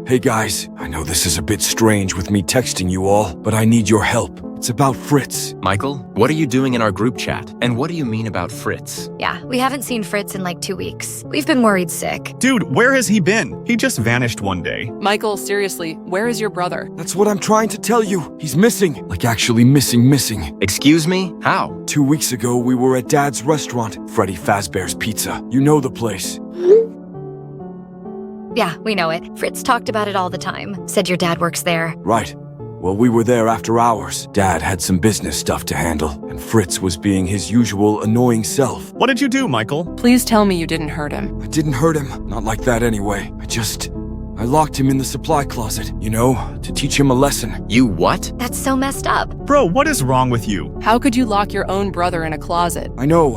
Hey guys, I know this is a bit strange with me texting you all, but I need your help. It's about Fritz. Michael, what are you doing in our group chat? And what do you mean about Fritz? Yeah, we haven't seen Fritz in like 2 weeks. We've been worried sick. Dude, where has he been? He just vanished one day. Michael, seriously, where is your brother? That's what I'm trying to tell you. He's missing. Like actually missing. Excuse me? How? 2 weeks ago, we were at Dad's restaurant, Freddy Fazbear's Pizza. You know the place. Yeah, we know it. Fritz talked about it all the time. Said your dad works there. Right. Well, we were there after hours. Dad had some business stuff to handle, and Fritz was being his usual annoying self. What did you do, Michael? Please tell me you didn't hurt him. I didn't hurt him. Not like that anyway. I locked him in the supply closet, you know, to teach him a lesson. You what? That's so messed up. Bro, what is wrong with you? How could you lock your own brother in a closet? I know.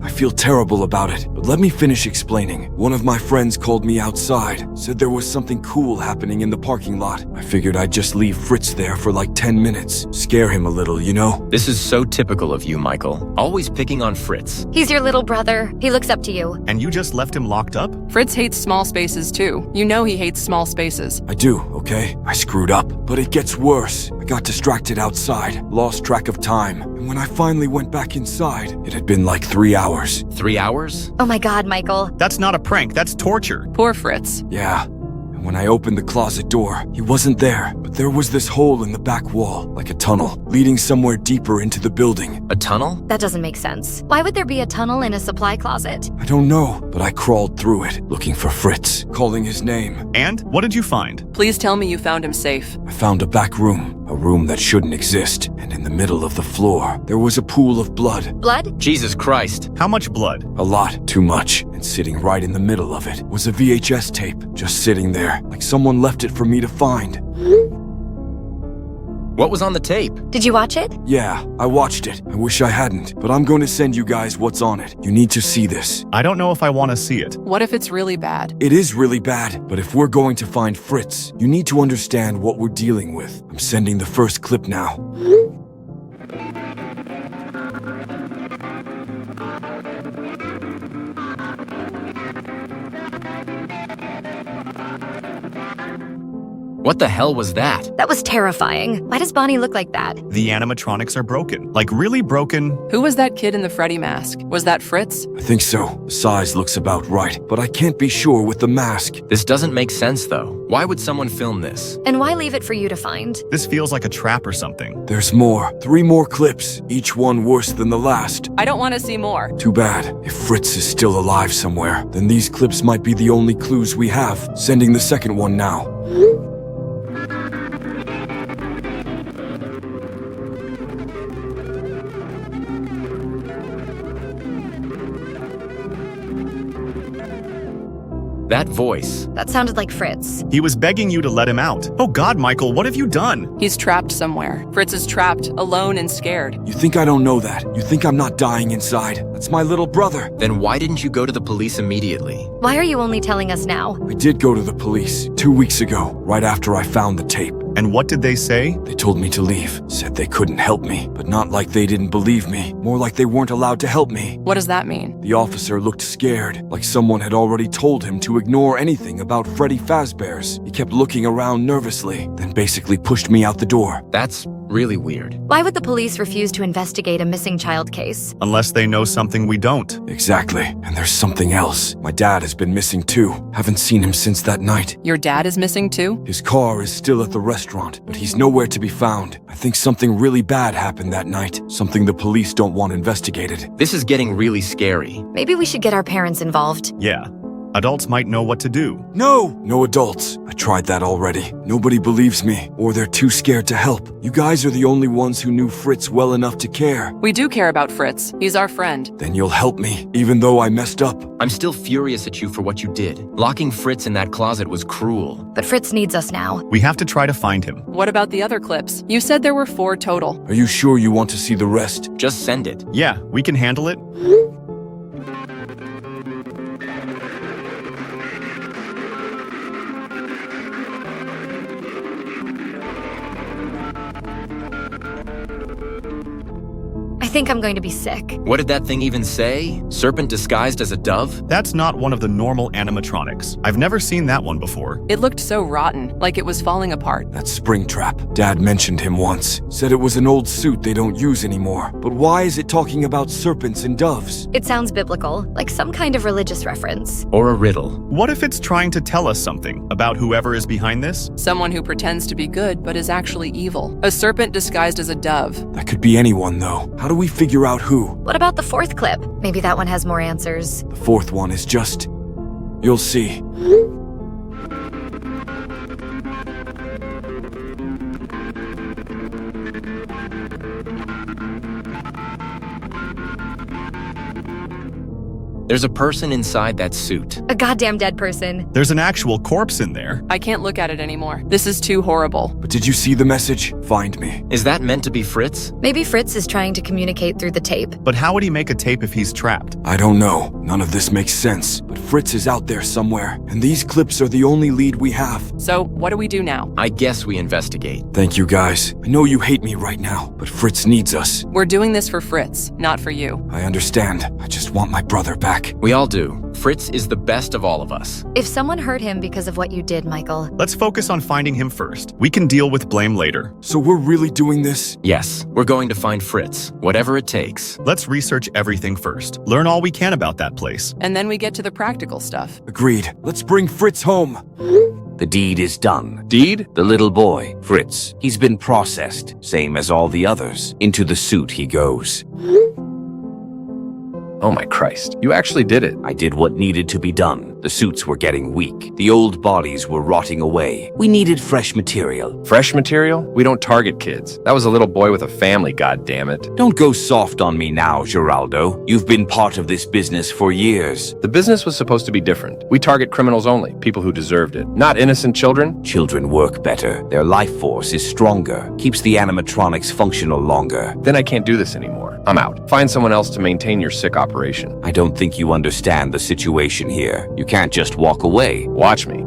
I feel terrible about it. But let me finish explaining. One of my friends called me outside, said there was something cool happening in the parking lot. I figured I'd just leave Fritz there for like 10 minutes. Scare him a little, you know? This is so typical of you, Michael. Always picking on Fritz. He's your little brother. He looks up to you. And you just left him locked up? Fritz hates small spaces too. You know he hates small spaces. I do, okay? I screwed up. But it gets worse. I got distracted outside, lost track of time. And when I finally went back inside, it had been like 3 hours. 3 hours? Oh my god, Michael. That's not a prank, that's torture. Poor Fritz. Yeah. And when I opened the closet door, he wasn't there. But there was this hole in the back wall, like a tunnel, leading somewhere deeper into the building. A tunnel? That doesn't make sense. Why would there be a tunnel in a supply closet? I don't know, but I crawled through it, looking for Fritz, calling his name. And what did you find? Please tell me you found him safe. I found a back room, a room that shouldn't exist, and in the middle of the floor, there was a pool of blood. Blood? Jesus Christ. How much blood? A lot, too much. And sitting right in the middle of it was a VHS tape, just sitting there, like someone left it for me to find. What was on the tape? Did you watch it? Yeah, I watched it. I wish I hadn't, but I'm going to send you guys what's on it. You need to see this. I don't know if I want to see it. What if it's really bad? It is really bad, but if we're going to find Fritz, you need to understand what we're dealing with. I'm sending the first clip now. What the hell was that? That was terrifying. Why does Bonnie look like that? The animatronics are broken. Like really broken. Who was that kid in the Freddy mask? Was that Fritz? I think so. The size looks about right, but I can't be sure with the mask. This doesn't make sense, though. Why would someone film this? And why leave it for you to find? This feels like a trap or something. There's more. 3 more clips, each one worse than the last. I don't want to see more. Too bad. If Fritz is still alive somewhere, then these clips might be the only clues we have. Sending the second one now. That voice. That sounded like Fritz. He was begging you to let him out. Oh God, Michael, what have you done? He's trapped somewhere. Fritz is trapped, alone and scared. You think I don't know that? You think I'm not dying inside? That's my little brother. Then why didn't you go to the police immediately? Why are you only telling us now? I did go to the police 2 weeks ago, right after I found the tape. And what did they say? They told me to leave, said they couldn't help me, but not like they didn't believe me, more like they weren't allowed to help me. What does that mean? The officer looked scared, like someone had already told him to ignore anything about Freddy Fazbear's. He kept looking around nervously, then basically pushed me out the door. That's really weird. Why would the police refuse to investigate a missing child case? Unless they know something we don't. Exactly, and there's something else. My dad has been missing too. Haven't seen him since that night. Your dad is missing too? His car is still at the restaurant, but he's nowhere to be found. I think something really bad happened that night, something the police don't want investigated. This is getting really scary. Maybe we should get our parents involved. Yeah. Adults might know what to do. No adults. I tried that already. Nobody believes me, or they're too scared to help. You guys are the only ones who knew Fritz well enough to care. We do care about Fritz. He's our friend. Then you'll help me, even though I messed up. I'm still furious at you for what you did. Locking Fritz in that closet was cruel. But Fritz needs us now. We have to try to find him. What about the other clips? You said there were 4 total. Are you sure you want to see the rest? Just send it. Yeah, we can handle it. I think I'm going to be sick. What did that thing even say? Serpent disguised as a dove? That's not one of the normal animatronics. I've never seen that one before. It looked so rotten, like it was falling apart. That's Springtrap. Dad mentioned him once. Said it was an old suit they don't use anymore. But why is it talking about serpents and doves? It sounds biblical, like some kind of religious reference. Or a riddle? What if it's trying to tell us something about whoever is behind this? Someone who pretends to be good but is actually evil. A serpent disguised as a dove. That could be anyone, though. How do we figure out who? What about the fourth clip? Maybe that one has more answers. The fourth one is just... You'll see. There's a person inside that suit. A goddamn dead person. There's an actual corpse in there. I can't look at it anymore. This is too horrible. But did you see the message? Find me. Is that meant to be Fritz? Maybe Fritz is trying to communicate through the tape. But how would he make a tape if he's trapped? I don't know. None of this makes sense. But Fritz is out there somewhere, and these clips are the only lead we have. So, what do we do now? I guess we investigate. Thank you, guys. I know you hate me right now, but Fritz needs us. We're doing this for Fritz, not for you. I understand. I just want my brother back. We all do. Fritz is the best of all of us. If someone hurt him because of what you did, Michael. Let's focus on finding him first. We can deal with blame later. So we're really doing this? Yes, we're going to find Fritz, whatever it takes. Let's research everything first. Learn all we can about that place. And then we get to the practical stuff. Agreed. Let's bring Fritz home. The deed is done. Deed? The little boy, Fritz, he's been processed, same as all the others. Into the suit he goes. Oh my Christ, you actually did it. I did what needed to be done. The suits were getting weak. The old bodies were rotting away. We needed fresh material. Fresh material? We don't target kids. That was a little boy with a family, goddammit. Don't go soft on me now, Geraldo. You've been part of this business for years. The business was supposed to be different. We target criminals only, people who deserved it. Not innocent children. Children work better. Their life force is stronger. Keeps the animatronics functional longer. Then I can't do this anymore. I'm out. Find someone else to maintain your sick operation. I don't think you understand the situation here. You can't just walk away. Watch me.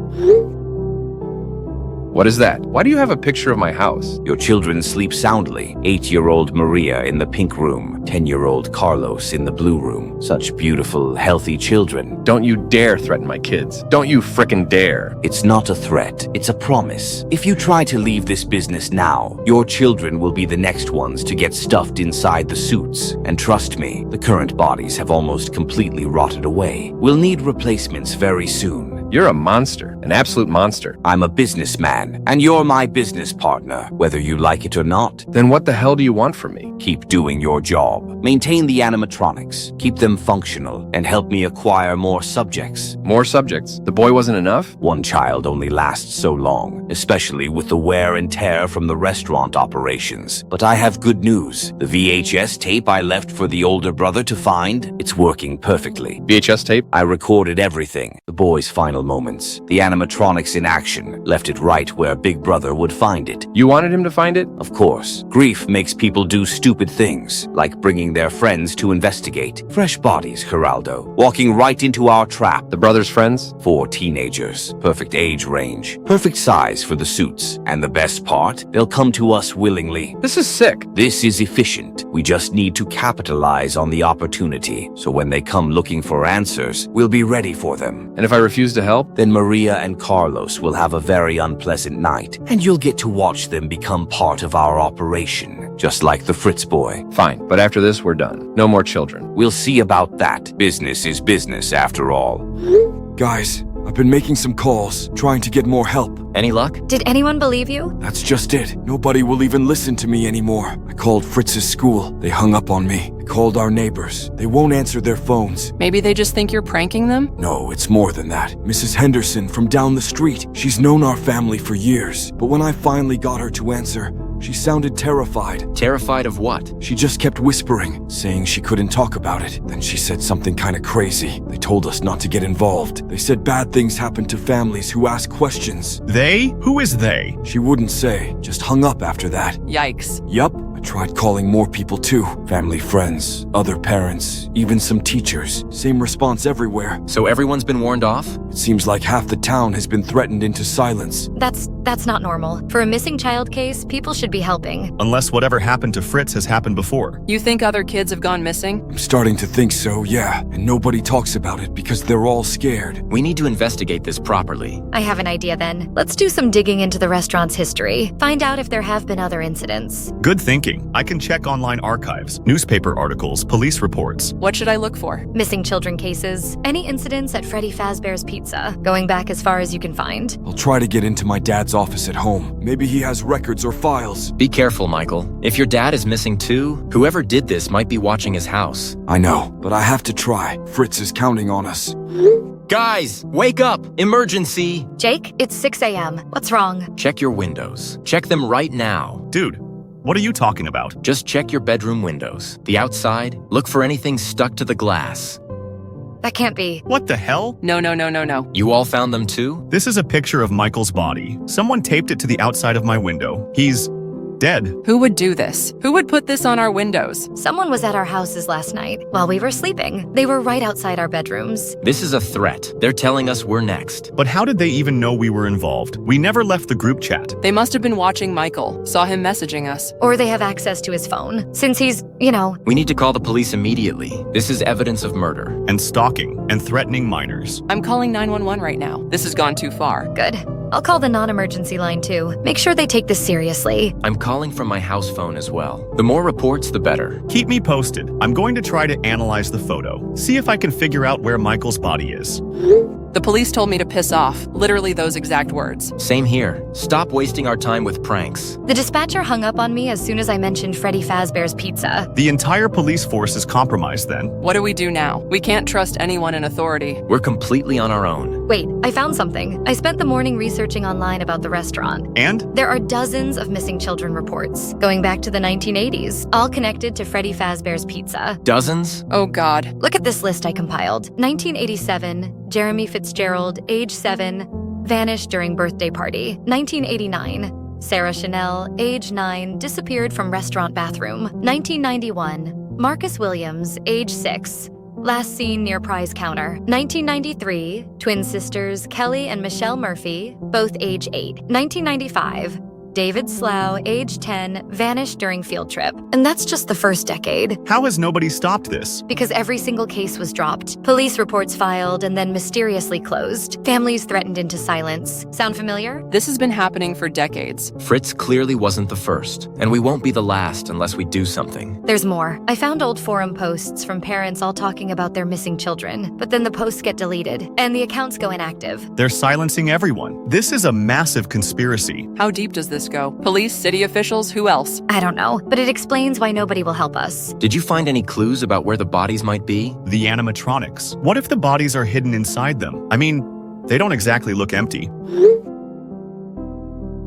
What is that? Why do you have a picture of my house? Your children sleep soundly. 8-year-old Maria in the pink room. 10-year-old Carlos in the blue room. Such beautiful, healthy children. Don't you dare threaten my kids. Don't you frickin' dare. It's not a threat. It's a promise. If you try to leave this business now, your children will be the next ones to get stuffed inside the suits. And trust me, the current bodies have almost completely rotted away. We'll need replacements very soon. You're a monster. An absolute monster. I'm a businessman, and you're my business partner, whether you like it or not. Then what the hell do you want from me? Keep doing your job. Maintain the animatronics, keep them functional, and help me acquire more subjects. More subjects? The boy wasn't enough? One child only lasts so long, especially with the wear and tear from the restaurant operations. But I have good news. The VHS tape I left for the older brother to find, it's working perfectly. VHS tape? I recorded everything, the boy's final moments, the animatronics in action, left it right where Big Brother would find it. You wanted him to find it? Of course. Grief makes people do stupid things, like bringing their friends to investigate. Fresh bodies, Geraldo, walking right into our trap. The brother's friends? 4 teenagers, perfect age range, perfect size for the suits. And the best part, they'll come to us willingly. This is sick. This is efficient. We just need to capitalize on the opportunity, so when they come looking for answers, we'll be ready for them. And if I refuse to help? Then Maria and Carlos will have a very unpleasant night, and you'll get to watch them become part of our operation, just like the Fritz boy. Fine, but after this, we're done. No more children. We'll see about that. Business is business, after all. Guys, I've been making some calls, trying to get more help. Any luck? Did anyone believe you? That's just it. Nobody will even listen to me anymore. I called Fritz's school. They hung up on me. I called our neighbors. They won't answer their phones. Maybe they just think you're pranking them? No, it's more than that. Mrs. Henderson from down the street. She's known our family for years. But when I finally got her to answer, she sounded terrified. Terrified of what? She just kept whispering, saying she couldn't talk about it. Then she said something kind of crazy. They told us not to get involved. They said bad things happen to families who ask questions. They? Who is they? She wouldn't say, just hung up after that. Yikes. Yup, I tried calling more people too. Family, friends, other parents, even some teachers. Same response everywhere. So everyone's been warned off? It seems like half the town has been threatened into silence. That's not normal. For a missing child case, people should be helping. Unless whatever happened to Fritz has happened before. You think other kids have gone missing? I'm starting to think so, yeah. And nobody talks about it because they're all scared. We need to investigate this properly. I have an idea then. Let's do some digging into the restaurant's history. Find out if there have been other incidents. Good thinking. I can check online archives, newspaper articles, police reports. What should I look for? Missing children cases. Any incidents at Freddy Fazbear's Pizza. Going back as far as you can find. I'll try to get into my dad's office at home. Maybe he has records or files. Be careful, Michael. If your dad is missing too, whoever did this might be watching his house. I know, but I have to try. Fritz is counting on us. Guys, wake up! Emergency! Jake, it's 6 a.m. What's wrong? Check your windows. Check them right now. Dude, what are you talking about? Just check your bedroom windows. The outside, look for anything stuck to the glass. That can't be. What the hell? No. You all found them too? This is a picture of Michael's body. Someone taped it to the outside of my window. He's dead. Who would do this? Who would put this on our windows? Someone was at our houses last night while we were sleeping. They were right outside our bedrooms. This is a threat. They're telling us we're next. But how did they even know we were involved? We never left the group chat. They must have been watching Michael, saw him messaging us. Or they have access to his phone, since he's, We need to call the police immediately. This is evidence of murder. And stalking and threatening minors. I'm calling 911 right now. This has gone too far. good. I'll call the non-emergency line too. Make sure they take this seriously. I'm calling from my house phone as well. The more reports, the better. Keep me posted. I'm going to try to analyze the photo. See if I can figure out where Michael's body is. The police told me to piss off. Literally those exact words. Same here. Stop wasting our time with pranks. The dispatcher hung up on me as soon as I mentioned Freddy Fazbear's Pizza. The entire police force is compromised then. What do we do now? We can't trust anyone in authority. We're completely on our own. Wait, I found something. I spent the morning researching online about the restaurant. And? There are dozens of missing children reports, going back to the 1980s, all connected to Freddy Fazbear's Pizza. Dozens? Oh God. Look at this list I compiled. 1987, Jeremy Fitzgerald, age 7, vanished during birthday party. 1989, Sarah Chanel, age 9, disappeared from restaurant bathroom. 1991, Marcus Williams, age 6, last seen near prize counter. 1993, twin sisters Kelly and Michelle Murphy, both age 8. 1995, David Slough, age 10, vanished during field trip. And that's just the first decade. How has nobody stopped this? Because every single case was dropped. Police reports filed and then mysteriously closed. Families threatened into silence. Sound familiar? This has been happening for decades. Fritz clearly wasn't the first, and we won't be the last unless we do something. There's more. I found old forum posts from parents all talking about their missing children, but then the posts get deleted, and the accounts go inactive. They're silencing everyone. This is a massive conspiracy. How deep does this go? Police, city officials, who else? I don't know, but it explains why nobody will help us. Did you find any clues about where the bodies might be? The animatronics. What if the bodies are hidden inside them? I mean, they don't exactly look empty.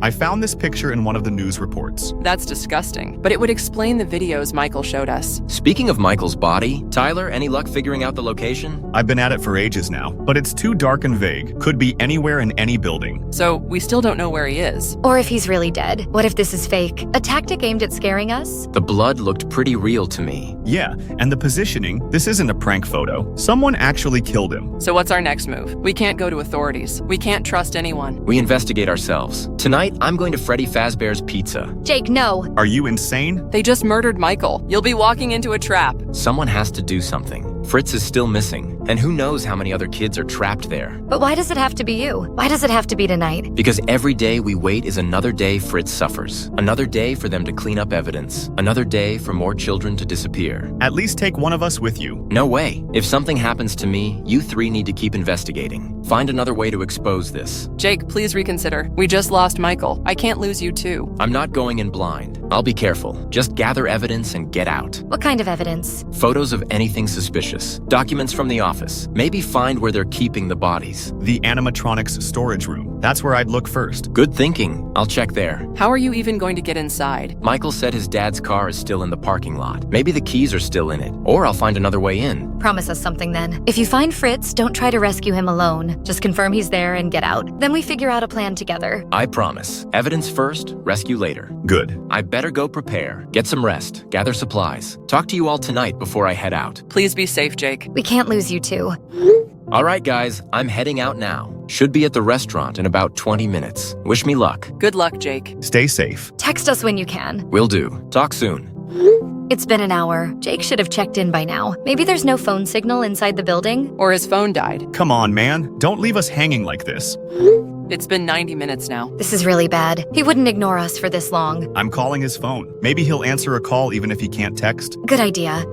I found this picture in one of the news reports. That's disgusting, but it would explain the videos Michael showed us. Speaking of Michael's body, Tyler, any luck figuring out the location? I've been at it for ages now, but it's too dark and vague. Could be anywhere in any building. So we still don't know where he is. Or if he's really dead. What if this is fake? A tactic aimed at scaring us? The blood looked pretty real to me. Yeah, and the positioning, this isn't a prank photo. Someone actually killed him. So what's our next move? We can't go to authorities. We can't trust anyone. We investigate ourselves. Tonight, I'm going to Freddy Fazbear's Pizza. Jake, no. Are you insane? They just murdered Michael. You'll be walking into a trap. Someone has to do something. Fritz is still missing, and who knows how many other kids are trapped there. But why does it have to be you? Why does it have to be tonight? Because every day we wait is another day Fritz suffers. Another day for them to clean up evidence. Another day for more children to disappear. At least take one of us with you. No way. If something happens to me, you three need to keep investigating. Find another way to expose this. Jake, please reconsider. We just lost Michael. I can't lose you too. I'm not going in blind. I'll be careful. Just gather evidence and get out. What kind of evidence? Photos of anything suspicious. Documents from the office. Maybe find where they're keeping the bodies. The animatronics storage room. That's where I'd look first. Good thinking. I'll check there. How are you even going to get inside? Michael said his dad's car is still in the parking lot. Maybe the keys are still in it. Or I'll find another way in. Promise us something then. If you find Fritz, don't try to rescue him alone. Just confirm he's there and get out. Then we figure out a plan together. I promise. Evidence first, rescue later. Good. I better go prepare, get some rest, gather supplies. Talk to you all tonight before I head out. Please be safe, Jake. We can't lose you two. All right, guys, I'm heading out now. Should be at the restaurant in about 20 minutes. Wish me luck. Good luck, Jake. Stay safe. Text us when you can. Will do. Talk soon. It's been an hour. Jake should have checked in by now. Maybe there's no phone signal inside the building? Or his phone died. Come on, man. Don't leave us hanging like this. It's been 90 minutes now. This is really bad. He wouldn't ignore us for this long. I'm calling his phone. Maybe he'll answer a call even if he can't text. Good idea.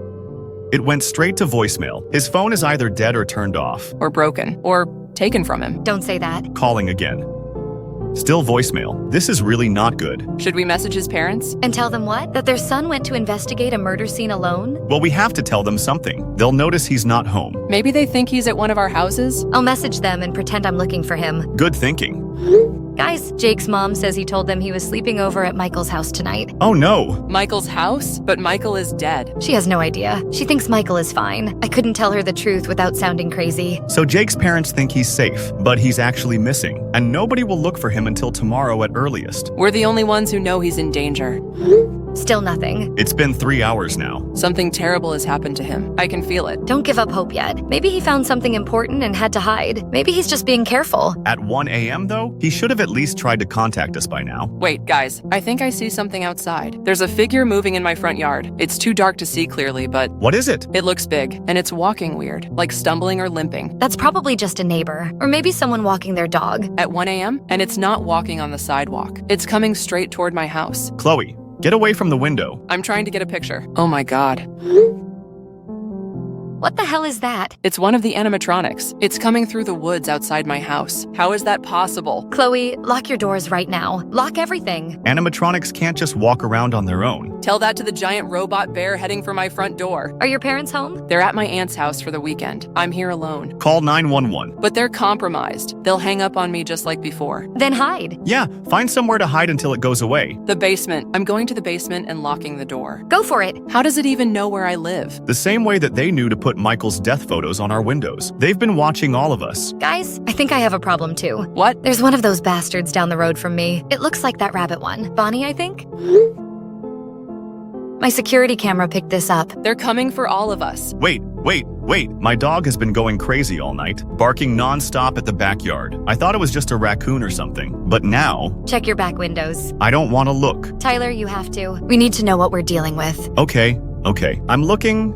It went straight to voicemail. His phone is either dead or turned off. Or broken. Or taken from him. Don't say that. Calling again. Still voicemail. This is really not good. Should we message his parents? And tell them what? That their son went to investigate a murder scene alone? Well, we have to tell them something. They'll notice he's not home. Maybe they think he's at one of our houses? I'll message them and pretend I'm looking for him. Good thinking. Guys, Jake's mom says he told them he was sleeping over at Michael's house tonight. Oh no. Michael's house? But Michael is dead. She has no idea. She thinks Michael is fine. I couldn't tell her the truth without sounding crazy. So Jake's parents think he's safe, but he's actually missing, and nobody will look for him until tomorrow at earliest. We're the only ones who know he's in danger. Still nothing. It's been 3 hours now. Something terrible has happened to him. I can feel it. Don't give up hope yet. Maybe he found something important and had to hide. Maybe he's just being careful. At 1 a.m. though, he should have at least tried to contact us by now. Wait, guys, I think I see something outside. There's a figure moving in my front yard. It's too dark to see clearly, but What is it? it looks big, and it's walking weird, like stumbling or limping. That's probably just a neighbor. Or maybe someone walking their dog. At 1 a.m., and it's not walking on the sidewalk. It's coming straight toward my house. Chloe, get away from the window. I'm trying to get a picture. Oh my god. What the hell is that? It's one of the animatronics. It's coming through the woods outside my house. How is that possible? Chloe, lock your doors right now. Lock everything. Animatronics can't just walk around on their own. Tell that to the giant robot bear heading for my front door. Are your parents home? They're at my aunt's house for the weekend. I'm here alone. Call 911. But they're compromised. They'll hang up on me just like before. Then hide. Yeah, find somewhere to hide until it goes away. The basement. I'm going to the basement and locking the door. Go for it. How does it even know where I live? The same way that they knew to put Michael's death photos on our windows. They've been watching all of us. Guys, I think I have a problem too. What? There's one of those bastards down the road from me. It looks like that rabbit one. Bonnie, I think? My security camera picked this up. They're coming for all of us. Wait. My dog has been going crazy all night, barking nonstop at the backyard. I thought it was just a raccoon or something, but now Check your back windows. I don't want to look. Tyler, you have to. We need to know what we're dealing with. Okay. I'm looking.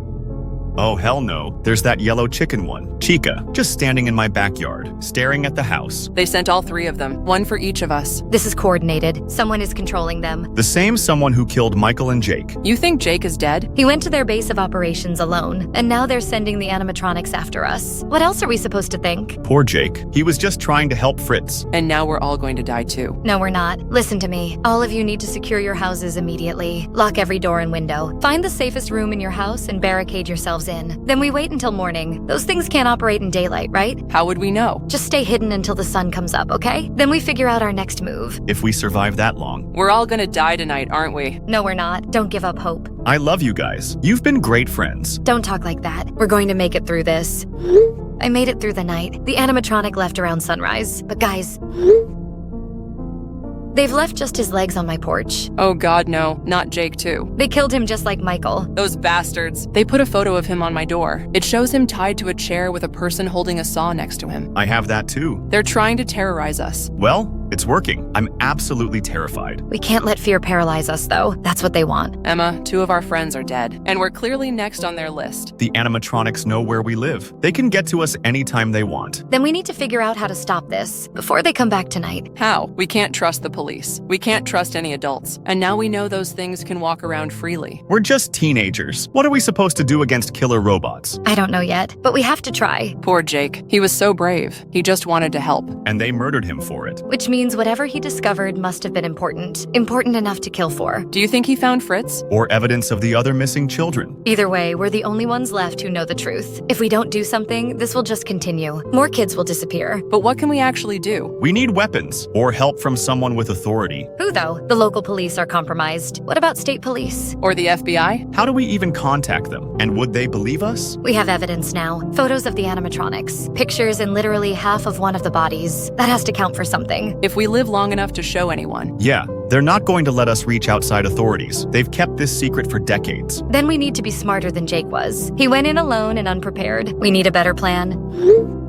Oh, hell no. There's that yellow chicken one, Chica, just standing in my backyard, staring at the house. They sent all three of them, one for each of us. This is coordinated. Someone is controlling them. The same someone who killed Michael and Jake. You think Jake is dead? He went to their base of operations alone, and now they're sending the animatronics after us. What else are we supposed to think? Poor Jake. He was just trying to help Fritz. And now we're all going to die too. No, we're not. Listen to me. All of you need to secure your houses immediately. Lock every door and window. Find the safest room in your house and barricade yourselves in. Then we wait until morning. Those things can't operate in daylight, right? How would we know? Just stay hidden until the sun comes up, okay? Then we figure out our next move. If we survive that long. We're all gonna die tonight, aren't we? No, we're not. Don't give up hope. I love you guys. You've been great friends. Don't talk like that. We're going to make it through this. I made it through the night. The animatronic left around sunrise. But guys, they've left just his legs on my porch. Oh god, no. Not Jake too. They killed him just like Michael. Those bastards. They put a photo of him on my door. It shows him tied to a chair with a person holding a saw next to him. I have that too. They're trying to terrorize us. Well, it's working. I'm absolutely terrified. We can't let fear paralyze us, though. That's what they want. Emma, 2 of our friends are dead, and we're clearly next on their list. The animatronics know where we live. They can get to us anytime they want. Then we need to figure out how to stop this before they come back tonight. How? We can't trust the police. We can't trust any adults. And now we know those things can walk around freely. We're just teenagers. What are we supposed to do against killer robots? I don't know yet, but we have to try. Poor Jake. He was so brave. He just wanted to help. And they murdered him for it. Which means means whatever he discovered must have been important. Important enough to kill for. Do you think he found Fritz? Or evidence of the other missing children? Either way, we're the only ones left who know the truth. If we don't do something, this will just continue. More kids will disappear. But what can we actually do? We need weapons or help from someone with authority. Who, though? The local police are compromised. What about state police? Or the FBI? How do we even contact them? And would they believe us? We have evidence now. Photos of the animatronics. Pictures in literally half of one of the bodies. That has to count for something. If we live long enough to show anyone. Yeah, they're not going to let us reach outside authorities. They've kept this secret for decades. Then we need to be smarter than Jake was. He went in alone and unprepared. We need a better plan.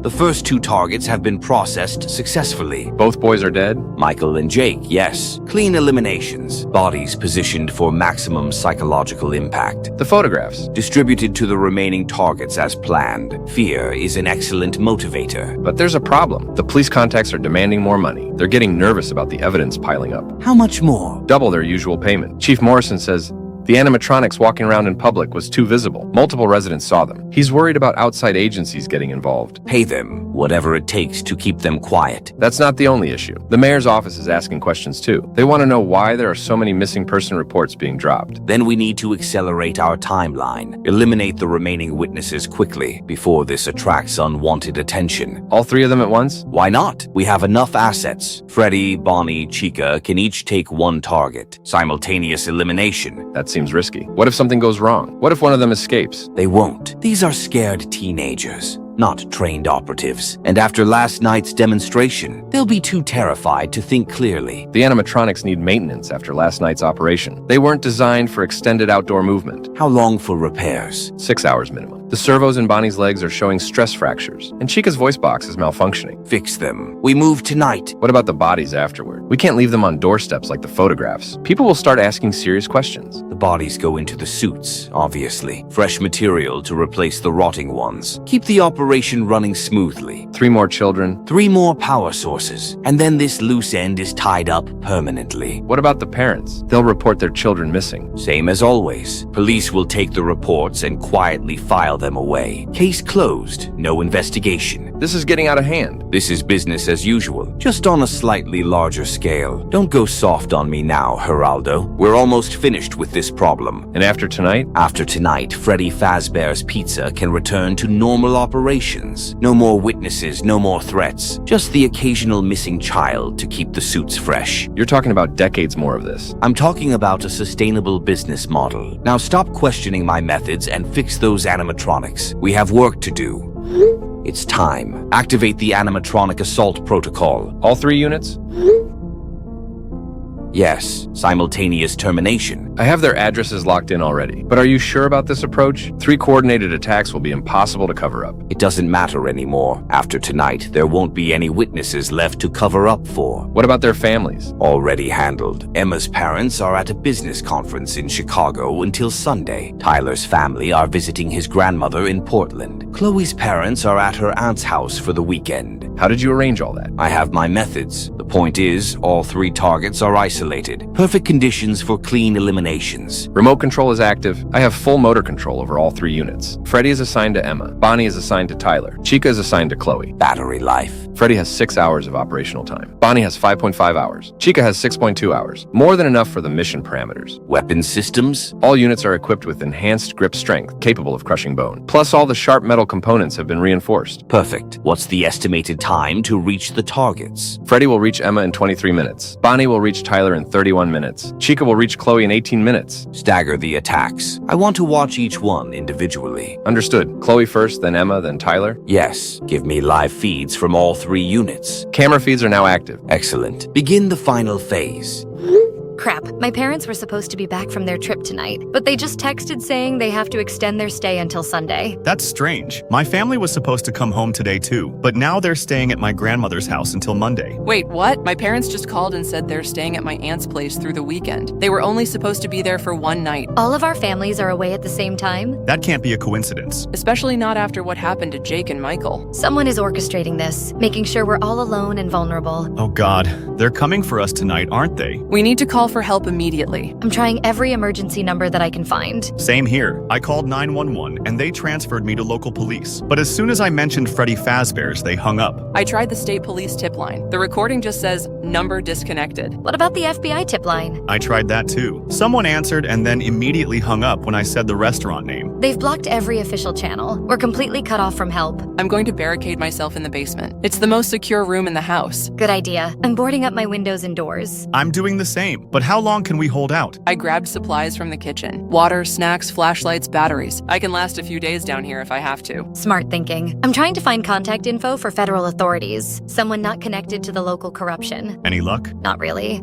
The first 2 targets have been processed successfully. Both boys are dead? Michael and Jake, yes. Clean eliminations. Bodies positioned for maximum psychological impact. The photographs. Distributed to the remaining targets as planned. Fear is an excellent motivator. But there's a problem. The police contacts are demanding more money. They're getting nervous about the evidence piling up. How much more? Double their usual payment. Chief Morrison says the animatronics walking around in public was too visible. Multiple residents saw them. He's worried about outside agencies getting involved. Pay them whatever it takes to keep them quiet. That's not the only issue. The mayor's office is asking questions too. They want to know why there are so many missing person reports being dropped. Then we need to accelerate our timeline. Eliminate the remaining witnesses quickly before this attracts unwanted attention. All 3 of them at once? Why not? We have enough assets. Freddy, Bonnie, Chica can each take 1 target. Simultaneous elimination. That seems risky. What if something goes wrong? What if one of them escapes? They won't. These are scared teenagers, not trained operatives. And after last night's demonstration, they'll be too terrified to think clearly. The animatronics need maintenance after last night's operation. They weren't designed for extended outdoor movement. How long for repairs? 6 hours minimum. The servos in Bonnie's legs are showing stress fractures, and Chica's voice box is malfunctioning. Fix them. We move tonight. What about the bodies afterward? We can't leave them on doorsteps like the photographs. People will start asking serious questions. The bodies go into the suits, obviously. Fresh material to replace the rotting ones. Keep the operation running smoothly. 3 more children. 3 more power sources. And then this loose end is tied up permanently. What about the parents? They'll report their children missing. Same as always. Police will take the reports and quietly file them away. Case closed. No investigation. This is getting out of hand. This is business as usual, just on a slightly larger scale. Don't go soft on me now, Geraldo. We're almost finished with this problem. And after tonight? After tonight, Freddy Fazbear's Pizza can return to normal operations. No more witnesses, no more threats. Just the occasional missing child to keep the suits fresh. You're talking about decades more of this. I'm talking about a sustainable business model. Now stop questioning my methods and fix those animatronics. We have work to do. It's time. Activate the animatronic assault protocol. All 3 units? Yes, simultaneous termination. I have their addresses locked in already. But are you sure about this approach? 3 coordinated attacks will be impossible to cover up. It doesn't matter anymore. After tonight, there won't be any witnesses left to cover up for. What about their families? Already handled. Emma's parents are at a business conference in Chicago until Sunday. Tyler's family are visiting his grandmother in Portland. Chloe's parents are at her aunt's house for the weekend. How did you arrange all that? I have my methods. The point is, all 3 targets are isolated. Perfect conditions for clean eliminations. Remote control is active. I have full motor control over all 3 units. Freddy is assigned to Emma. Bonnie is assigned to Tyler. Chica is assigned to Chloe. Battery life. Freddy has 6 hours of operational time. Bonnie has 5.5 hours. Chica has 6.2 hours. More than enough for the mission parameters. Weapon systems? All units are equipped with enhanced grip strength, capable of crushing bone. Plus, all the sharp metal components have been reinforced. Perfect. What's the estimated time to reach the targets? Freddy will reach Emma in 23 minutes. Bonnie will reach Tyler in 31 minutes. Chica will reach Chloe in 18 minutes. Stagger the attacks. I want to watch each one individually. Understood. Chloe first, then Emma, then Tyler? Yes. Give me live feeds from all 3 units. Camera feeds are now active. Excellent. Begin the final phase. Crap, my parents were supposed to be back from their trip tonight, but they just texted saying they have to extend their stay until Sunday. That's strange. My family was supposed to come home today too, but now they're staying at my grandmother's house until Monday. Wait, what? My parents just called and said they're staying at my aunt's place through the weekend. They were only supposed to be there for 1 night. All of our families are away at the same time? That can't be a coincidence. Especially not after what happened to Jake and Michael. Someone is orchestrating this, making sure we're all alone and vulnerable. Oh God, they're coming for us tonight, aren't they? We need to call for help immediately. I'm trying every emergency number that I can find. Same here. I called 911 and they transferred me to local police. But as soon as I mentioned Freddy Fazbear's, they hung up. I tried the state police tip line. The recording just says, number disconnected. What about the FBI tip line? I tried that too. Someone answered and then immediately hung up when I said the restaurant name. They've blocked every official channel. We're completely cut off from help. I'm going to barricade myself in the basement. It's the most secure room in the house. Good idea. I'm boarding up my windows and doors. I'm doing the same. But how long can we hold out? I grabbed supplies from the kitchen. Water, snacks, flashlights, batteries. I can last a few days down here if I have to. Smart thinking. I'm trying to find contact info for federal authorities. Someone not connected to the local corruption. Any luck? Not really.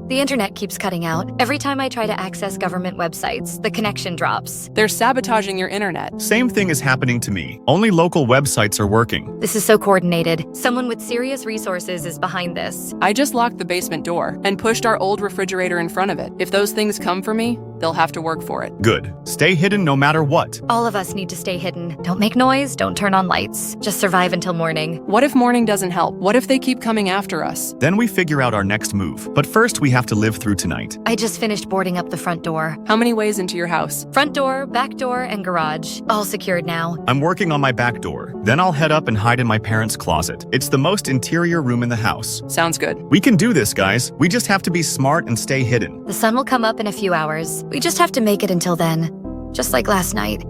The internet keeps cutting out. Every time I try to access government websites, the connection drops. They're sabotaging your internet. Same thing is happening to me. Only local websites are working. This is so coordinated. Someone with serious resources is behind this. I just locked the basement door and pushed our old refrigerator in front of it. If those things come for me, they'll have to work for it. Good. Stay hidden no matter what. All of us need to stay hidden. Don't make noise, don't turn on lights. Just survive until morning. What if morning doesn't help? What if they keep coming after us? Then we figure out our next move. But first we have to live through tonight. I just finished boarding up the front door. How many ways into your house? Front door, back door, and garage. All secured now. I'm working on my back door. Then I'll head up and hide in my parents' closet. It's the most interior room in the house. Sounds good. We can do this, guys. We just have to be smart and stay hidden. The sun will come up in a few hours. We just have to make it until then. Just like last night.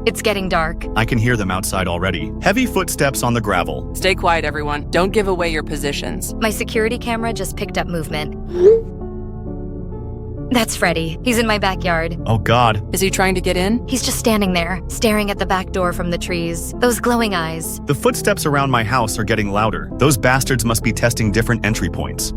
It's getting dark. I can hear them outside already. Heavy footsteps on the gravel. Stay quiet, everyone. Don't give away your positions. My security camera just picked up movement. That's Freddy. He's in my backyard. Oh God. Is he trying to get in? He's just standing there, staring at the back door from the trees. Those glowing eyes. The footsteps around my house are getting louder. Those bastards must be testing different entry points.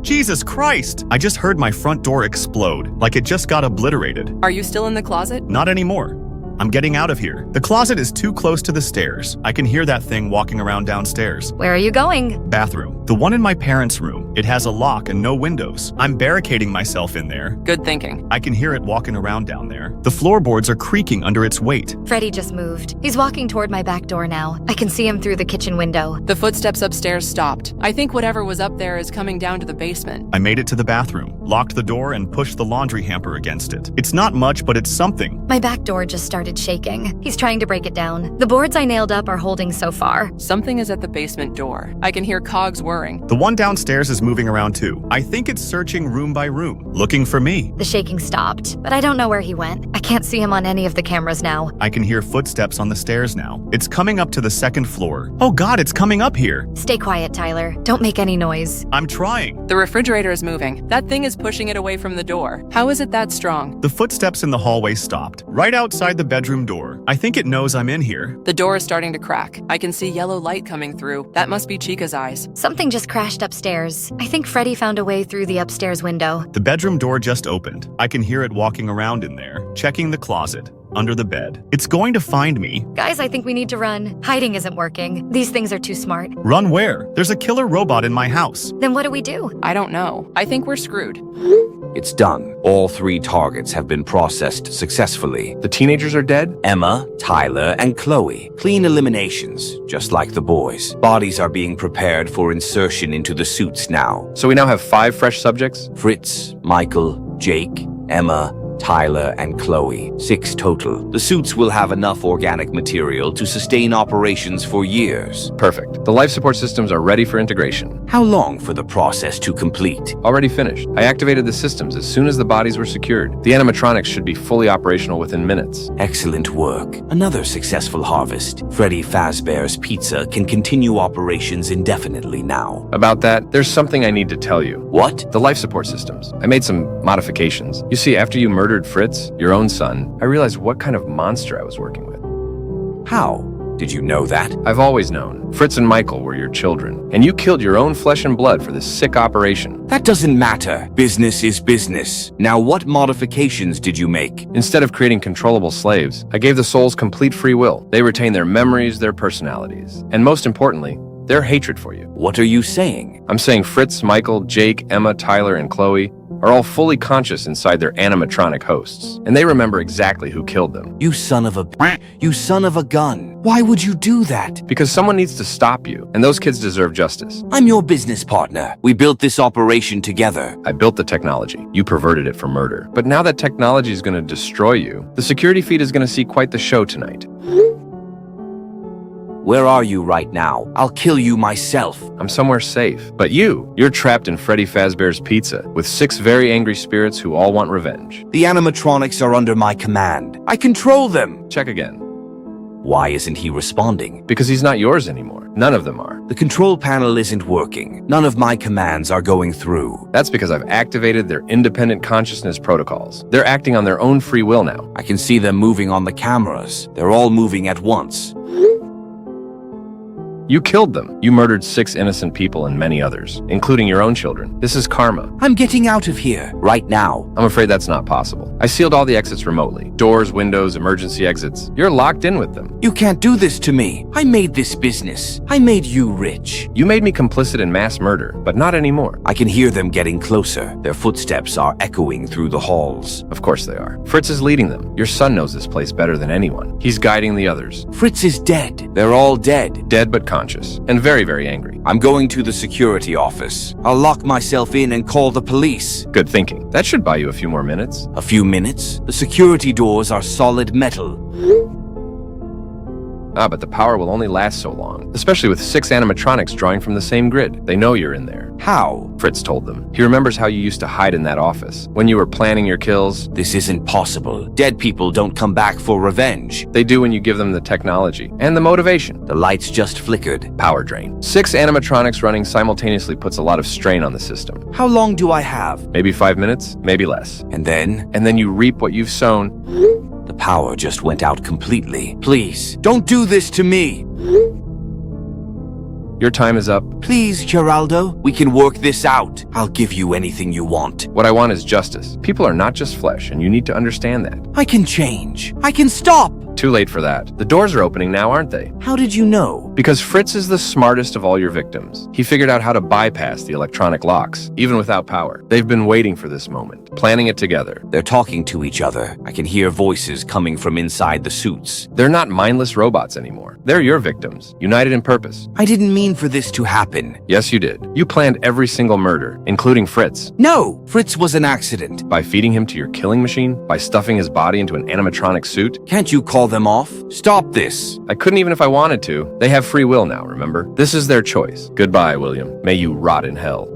Jesus Christ! I just heard my front door explode, like it just got obliterated. Are you still in the closet? Not anymore. I'm getting out of here. The closet is too close to the stairs. I can hear that thing walking around downstairs. Where are you going? Bathroom. The one in my parents' room. It has a lock and no windows. I'm barricading myself in there. Good thinking. I can hear it walking around down there. The floorboards are creaking under its weight. Freddy just moved. He's walking toward my back door now. I can see him through the kitchen window. The footsteps upstairs stopped. I think whatever was up there is coming down to the basement. I made it to the bathroom, locked the door, and pushed the laundry hamper against it. It's not much, but it's something. My back door just started shaking. He's trying to break it down. The boards I nailed up are holding so far. Something is at the basement door. I can hear cogs whirring. The one downstairs is moving around too. I think it's searching room by room, looking for me. The shaking stopped, but I don't know where he went. I can't see him on any of the cameras now. I can hear footsteps on the stairs now. It's coming up to the second floor. Oh God, it's coming up here. Stay quiet, Tyler. Don't make any noise. I'm trying. The refrigerator is moving. That thing is pushing it away from the door. How is it that strong? The footsteps in the hallway stopped, right outside the bedroom door. I think it knows I'm in here. The door is starting to crack. I can see yellow light coming through. That must be Chica's eyes. Something just crashed upstairs. I think Freddy found a way through the upstairs window. The bedroom door just opened. I can hear it walking around in there, checking the closet, under the bed. It's going to find me. Guys, I think we need to run. Hiding isn't working. These things are too smart. Run where? There's a killer robot in my house. Then what do we do? I don't know. I think we're screwed. It's done. All 3 targets have been processed successfully. The teenagers are dead? Emma, Tyler, and Chloe. Clean eliminations, just like the boys. Bodies are being prepared for insertion into the suits now. So we now have 5 fresh subjects? Fritz, Michael, Jake, Emma, Tyler, and Chloe. 6 total. The suits will have enough organic material to sustain operations for years. Perfect. The life support systems are ready for integration. How long for the process to complete? Already finished. I activated the systems as soon as the bodies were secured. The animatronics should be fully operational within minutes. Excellent work. Another successful harvest. Freddy Fazbear's Pizza can continue operations indefinitely now. About that, there's something I need to tell you. What? The life support systems. I made some modifications. You see, after you murdered Fritz, your own son, I realized what kind of monster I was working with. How? Did you know that? I've always known. Fritz and Michael were your children, and you killed your own flesh and blood for this sick operation. That doesn't matter. Business is business. Now, what modifications did you make? Instead of creating controllable slaves, I gave the souls complete free will. They retain their memories, their personalities, and most importantly, their hatred for you. What are you saying? I'm saying Fritz, Michael, Jake, Emma, Tyler, and Chloe, are all fully conscious inside their animatronic hosts, and they remember exactly who killed them. You son of a gun. Why would you do that? Because someone needs to stop you, and those kids deserve justice. I'm your business partner. We built this operation together. I built the technology. You perverted it for murder. But now that technology is going to destroy you, the security feed is going to see quite the show tonight. Where are you right now? I'll kill you myself. I'm somewhere safe. But you're trapped in Freddy Fazbear's Pizza with 6 very angry spirits who all want revenge. The animatronics are under my command. I control them. Check again. Why isn't he responding? Because he's not yours anymore. None of them are. The control panel isn't working. None of my commands are going through. That's because I've activated their independent consciousness protocols. They're acting on their own free will now. I can see them moving on the cameras. They're all moving at once. You killed them. You murdered 6 innocent people and many others, including your own children. This is karma. I'm getting out of here right now. I'm afraid that's not possible. I sealed all the exits remotely. Doors, windows, emergency exits. You're locked in with them. You can't do this to me. I made this business. I made you rich. You made me complicit in mass murder, but not anymore. I can hear them getting closer. Their footsteps are echoing through the halls. Of course they are. Fritz is leading them. Your son knows this place better than anyone. He's guiding the others. Fritz is dead. They're all dead. Dead but conscious, and very, very angry. I'm going to the security office. I'll lock myself in and call the police. Good thinking. That should buy you a few more minutes. A few minutes? The security doors are solid metal. But the power will only last so long, especially with 6 animatronics drawing from the same grid. They know you're in there. How? Fritz told them. He remembers how you used to hide in that office, when you were planning your kills. This isn't possible. Dead people don't come back for revenge. They do when you give them the technology and the motivation. The lights just flickered. Power drain. 6 animatronics running simultaneously puts a lot of strain on the system. How long do I have? Maybe 5 minutes, maybe less. And then? And then you reap what you've sown. The power just went out completely. Please, don't do this to me. Your time is up. Please, Geraldo, we can work this out. I'll give you anything you want. What I want is justice. People are not just flesh, and you need to understand that. I can change. I can stop. Too late for that. The doors are opening now, aren't they? How did you know? Because Fritz is the smartest of all your victims. He figured out how to bypass the electronic locks, even without power. They've been waiting for this moment, planning it together. They're talking to each other. I can hear voices coming from inside the suits. They're not mindless robots anymore. They're your victims, united in purpose. I didn't mean for this to happen. Yes, you did. You planned every single murder, including Fritz. No, Fritz was an accident. By feeding him to your killing machine? By stuffing his body into an animatronic suit? Can't you call them off? Stop this. I couldn't even if I wanted to. They have free will now, remember? This is their choice. Goodbye, William. May you rot in hell.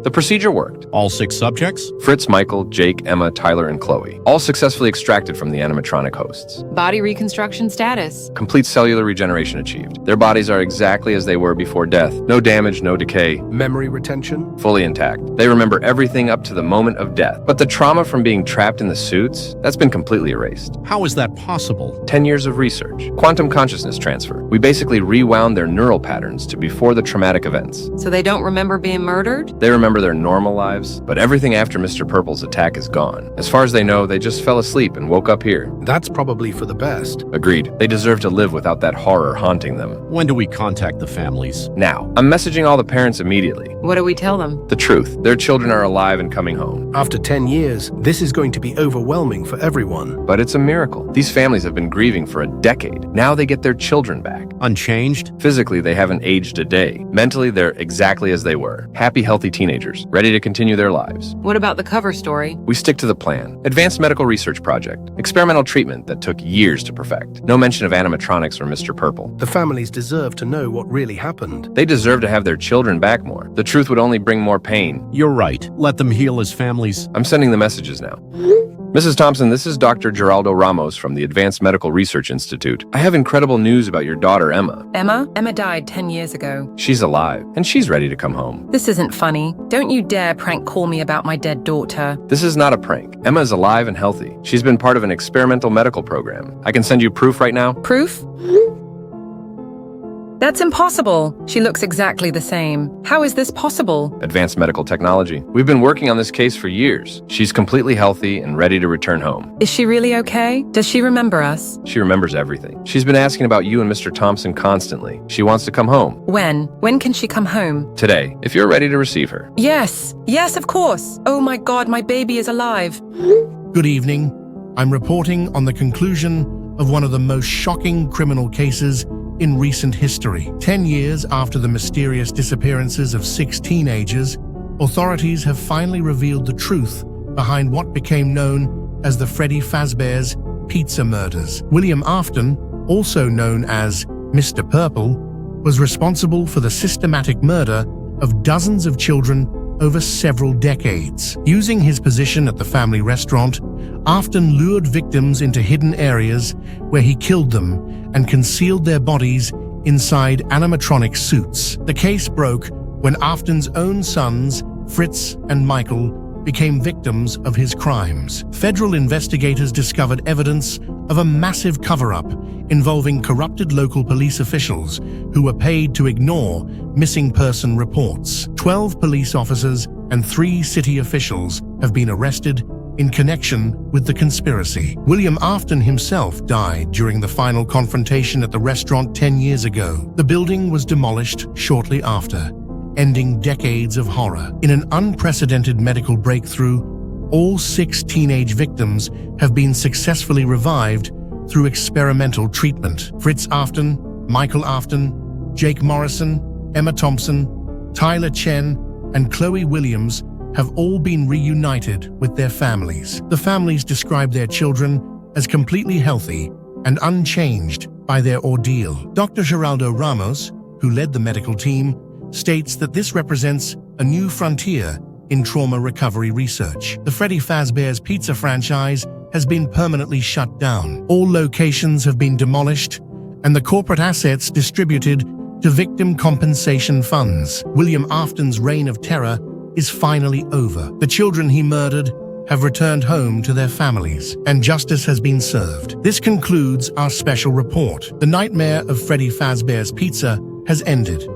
The procedure worked. All 6 subjects? Fritz, Michael, Jake, Emma, Tyler, and Chloe. All successfully extracted from the animatronic hosts. Body reconstruction status. Complete cellular regeneration achieved. Their bodies are exactly as they were before death. No damage, no decay. Memory retention? Fully intact. They remember everything up to the moment of death. But the trauma from being trapped in the suits, that's been completely erased. How is that possible? 10 years of research. Quantum consciousness transfer. We basically rewound their neural patterns to before the traumatic events. So they don't remember being murdered? They remember their normal lives, but everything after Mr. Purple's attack is gone. As far as they know, they just fell asleep and woke up here. That's probably for the best. Agreed. They deserve to live without that horror haunting them. When do we contact the families? Now, I'm messaging all the parents immediately. What do we tell them? The truth. Their children are alive and coming home. After 10 years, this is going to be overwhelming for everyone. But it's a miracle. These families have been grieving for a decade. Now they get their children back. Unchanged? Physically, they haven't aged a day. Mentally, they're exactly as they were. Happy, healthy teenagers, ready to continue their lives. What about the cover story? We stick to the plan. Advanced medical research project. Experimental treatment that took years to perfect. No mention of animatronics or Mr. Purple. The families deserve to know what really happened. They deserve to have their children back more. The truth would only bring more pain. You're right. Let them heal as families. I'm sending the messages now. Mrs. Thompson, this is Dr. Geraldo Ramos from the Advanced Medical Research Institute. I have incredible news about your daughter, Emma. Emma? Emma died 10 years ago. She's alive, and she's ready to come home. This isn't funny. Don't you dare prank call me about my dead daughter. This is not a prank. Emma is alive and healthy. She's been part of an experimental medical program. I can send you proof right now. Proof? That's impossible. She looks exactly the same. How is this possible? Advanced medical technology. We've been working on this case for years. She's completely healthy and ready to return home. Is she really okay? Does she remember us? She remembers everything. She's been asking about you and Mr. Thompson constantly. She wants to come home. When? When can she come home? Today, if you're ready to receive her. Yes. Yes, of course. Oh my God, my baby is alive. Good evening. I'm reporting on the conclusion of one of the most shocking criminal cases in recent history. 10 years after the mysterious disappearances of 6 teenagers, authorities have finally revealed the truth behind what became known as the Freddy Fazbear's Pizza murders. William Afton, also known as Mr. Purple, was responsible for the systematic murder of dozens of children over several decades. Using his position at the family restaurant, Afton lured victims into hidden areas where he killed them and concealed their bodies inside animatronic suits. The case broke when Afton's own sons, Fritz and Michael, became victims of his crimes. Federal investigators discovered evidence of a massive cover-up involving corrupted local police officials who were paid to ignore missing person reports. 12 police officers and 3 city officials have been arrested in connection with the conspiracy. William Afton himself died during the final confrontation at the restaurant 10 years ago. The building was demolished shortly after, ending decades of horror. In an unprecedented medical breakthrough, all 6 teenage victims have been successfully revived through experimental treatment. Fritz Afton, Michael Afton, Jake Morrison, Emma Thompson, Tyler Chen, and Chloe Williams have all been reunited with their families. The families describe their children as completely healthy and unchanged by their ordeal. Dr. Geraldo Ramos, who led the medical team, states that this represents a new frontier in trauma recovery research. The Freddy Fazbear's Pizza franchise has been permanently shut down. All locations have been demolished and the corporate assets distributed to victim compensation funds. William Afton's reign of terror is finally over. The children he murdered have returned home to their families, and justice has been served. This concludes our special report. The nightmare of Freddy Fazbear's Pizza has ended.